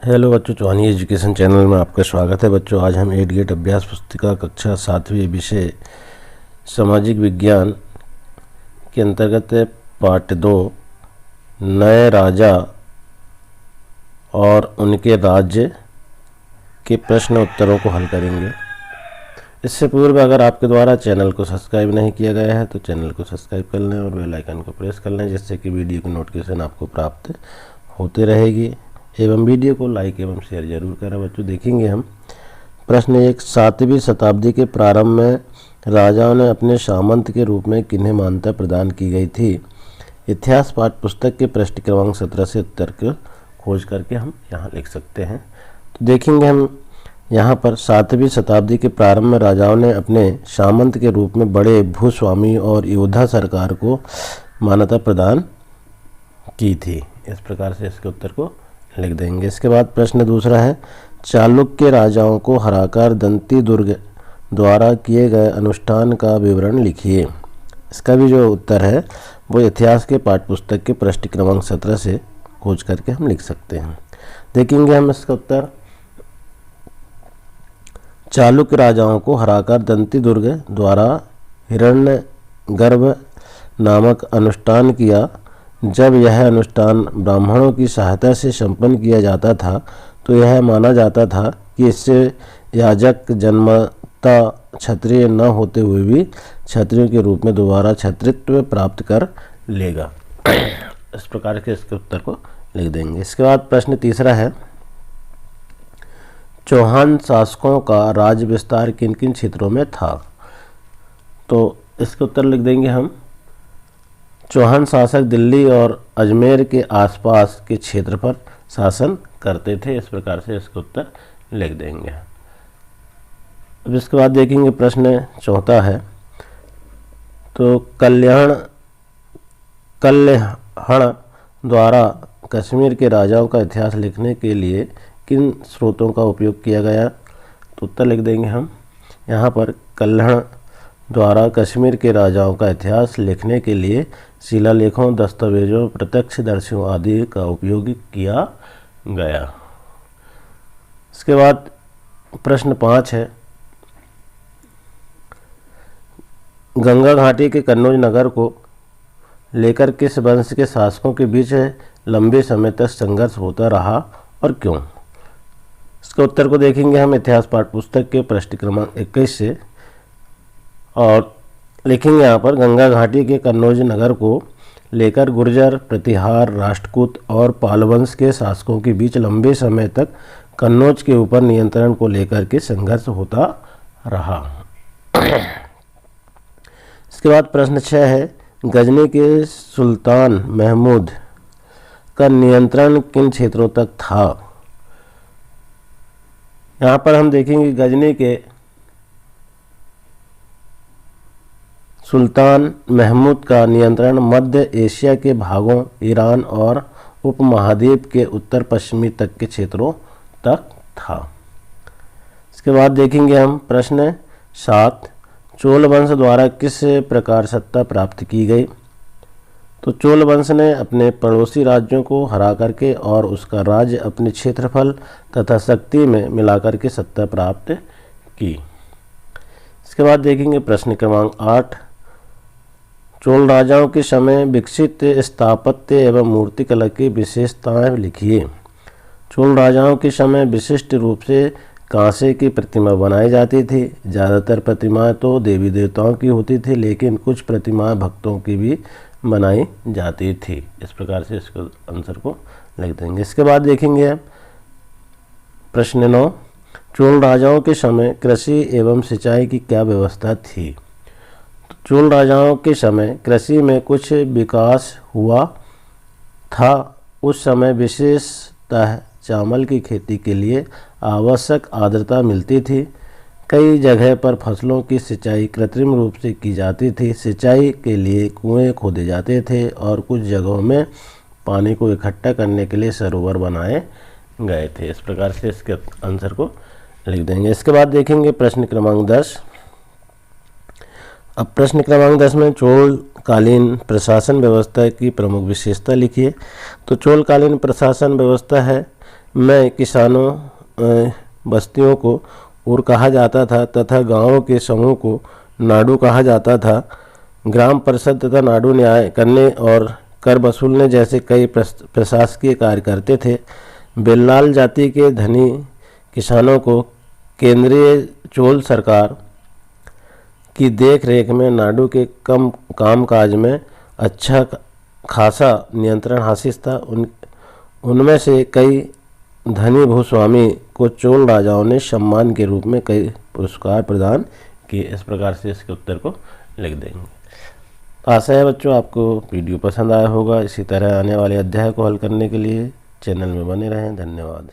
Hello बच्चों, चौहानी education channel में आपका स्वागत है। बच्चों, आज हम 8 गेट अभ्यास पुस्तिका कक्षा 7वीं विषय सामाजिक विज्ञान के अंतर्गत पार्ट 2 नए राजा और उनके राज्य के प्रश्न उत्तरों को हल करेंगे। इससे पूर्व अगर आपके द्वारा चैनल को सब्सक्राइब नहीं किया गया है तो चैनल को सब्सक्राइब कर लें और बेल आइकन को प्रेस कर लें, जिससे कि वीडियो की नोटिफिकेशन आपको प्राप्त होती रहेगी। एवं वीडियो को लाइक एवं शेयर जरूर करें। बच्चों, देखेंगे हम प्रश्न 1। 7वीं शताब्दी के प्रारंभ में राजाओं ने अपने सामंत के रूप में किन्हें मान्यता प्रदान की गई थी? इतिहास पाठ्य पुस्तक के पृष्ठ क्रमांक 17 से उत्तर को खोज करके हम यहाँ लिख सकते हैं। तो देखेंगे हम यहाँ पर 7वीं शताब्दी के प्रारंभ में राजाओं ने अपने सामंत के रूप में बड़े भूस्वामी और योद्धा सरकार को मान्यता प्रदान की थी। इस प्रकार से इसके उत्तर को लिख देंगे। इसके बाद प्रश्न दूसरा है, चालुक्य राजाओं को हराकर दंती दुर्ग द्वारा किए गए अनुष्ठान का विवरण लिखिए। इसका भी जो उत्तर है वो इतिहास के पाठ्य पुस्तक के पृष्ठ क्रमांक 17 से खोज करके हम लिख सकते हैं। देखेंगे हम इसका उत्तर। चालुक्य राजाओं को हराकर दंती दुर्ग द्वारा हिरण्यगर्भ नामक अनुष्ठान किया। जब यह अनुष्ठान ब्राह्मणों की सहायता से संपन्न किया जाता था तो यह माना जाता था कि इससे याजक जन्मता क्षत्रिय न होते हुए भी क्षत्रियों के रूप में दोबारा क्षत्रित्व प्राप्त कर लेगा। इस प्रकार के इसके उत्तर को लिख देंगे। इसके बाद प्रश्न तीसरा है, चौहान शासकों का राज्य विस्तार किन किन क्षेत्रों में था? तो इसके उत्तर लिख देंगे हम। चौहान शासक दिल्ली और अजमेर के आसपास के क्षेत्र पर शासन करते थे। इस प्रकार से इसका उत्तर लिख देंगे। अब इसके बाद देखेंगे प्रश्न चौथा है, तो कल्याण द्वारा कश्मीर के राजाओं का इतिहास लिखने के लिए किन स्रोतों का उपयोग किया गया? तो उत्तर लिख देंगे हम। यहाँ पर कल्याण द्वारा कश्मीर के राजाओं का इतिहास लिखने के लिए शिलालेखों, दस्तावेजों, प्रत्यक्षदर्शियों आदि का उपयोग किया गया। इसके बाद प्रश्न 5 है, गंगा घाटी के कन्नौज नगर को लेकर किस वंश के शासकों के बीच लंबे समय तक संघर्ष होता रहा और क्यों? इसके उत्तर को देखेंगे हम इतिहास पाठ्य पुस्तक के पृष्ठ क्रमांक 21 से और लिखेंगे यहाँ पर, गंगा घाटी के कन्नौज नगर को लेकर गुर्जर, प्रतिहार, राष्ट्रकूट और पाल वंश के शासकों के बीच लंबे समय तक कन्नौज के ऊपर नियंत्रण को लेकर के संघर्ष होता रहा। इसके बाद प्रश्न 6 है, गजनी के सुल्तान महमूद का नियंत्रण किन क्षेत्रों तक था? यहाँ पर हम देखेंगे गजनी के सुल्तान महमूद का नियंत्रण मध्य एशिया के भागों, ईरान और उपमहाद्वीप के उत्तर पश्चिमी तक के क्षेत्रों तक था। इसके बाद देखेंगे हम प्रश्न 7, चोल वंश द्वारा किस प्रकार सत्ता प्राप्त की गई? तो चोल वंश ने अपने पड़ोसी राज्यों को हरा करके और उसका राज्य अपने क्षेत्रफल तथा शक्ति में मिलाकर के सत्ता प्राप्त की। इसके बाद देखेंगे प्रश्न क्रमांक 8, चोल राजाओं के समय विकसित स्थापत्य एवं मूर्तिकला की विशेषताएं लिखिए। चोल राजाओं के समय विशिष्ट रूप से कांसे की प्रतिमा बनाई जाती थी। ज़्यादातर प्रतिमाएं तो देवी देवताओं की होती थी, लेकिन कुछ प्रतिमाएं भक्तों की भी बनाई जाती थी। इस प्रकार से इसके आंसर को लिख देंगे। इसके बाद देखेंगे प्रश्न 9, चोल राजाओं के समय कृषि एवं सिंचाई की क्या व्यवस्था थी? चोल राजाओं के समय कृषि में कुछ विकास हुआ था। उस समय विशेषतः चावल की खेती के लिए आवश्यक आर्द्रता मिलती थी। कई जगह पर फसलों की सिंचाई कृत्रिम रूप से की जाती थी। सिंचाई के लिए कुएं खोदे जाते थे और कुछ जगहों में पानी को इकट्ठा करने के लिए सरोवर बनाए गए थे। इस प्रकार से इसके आंसर को लिख देंगे। इसके बाद देखेंगे प्रश्न क्रमांक 10। अब प्रश्न क्रमांक 10 में चोलकालीन प्रशासन व्यवस्था की प्रमुख विशेषता लिखिए। तो चोलकालीन प्रशासन व्यवस्था है में किसानों बस्तियों को उर कहा जाता था तथा गांवों के समूह को नाडु कहा जाता था। ग्राम परिषद तथा नाडु न्याय करने और कर वसूलने जैसे कई प्रशासकीय कार्य करते थे। बेल्लाल जाति के धनी किसानों को केंद्रीय चोल सरकार की देख रेख में नाडु के कम कामकाज में अच्छा खासा नियंत्रण हासिल था। उनमें से कई धनी भूस्वामी को चोल राजाओं ने सम्मान के रूप में कई पुरस्कार प्रदान किए। इस प्रकार से इसके उत्तर को लिख देंगे। आशा है बच्चों आपको वीडियो पसंद आया होगा। इसी तरह आने वाले अध्याय को हल करने के लिए चैनल में बने रहें। धन्यवाद।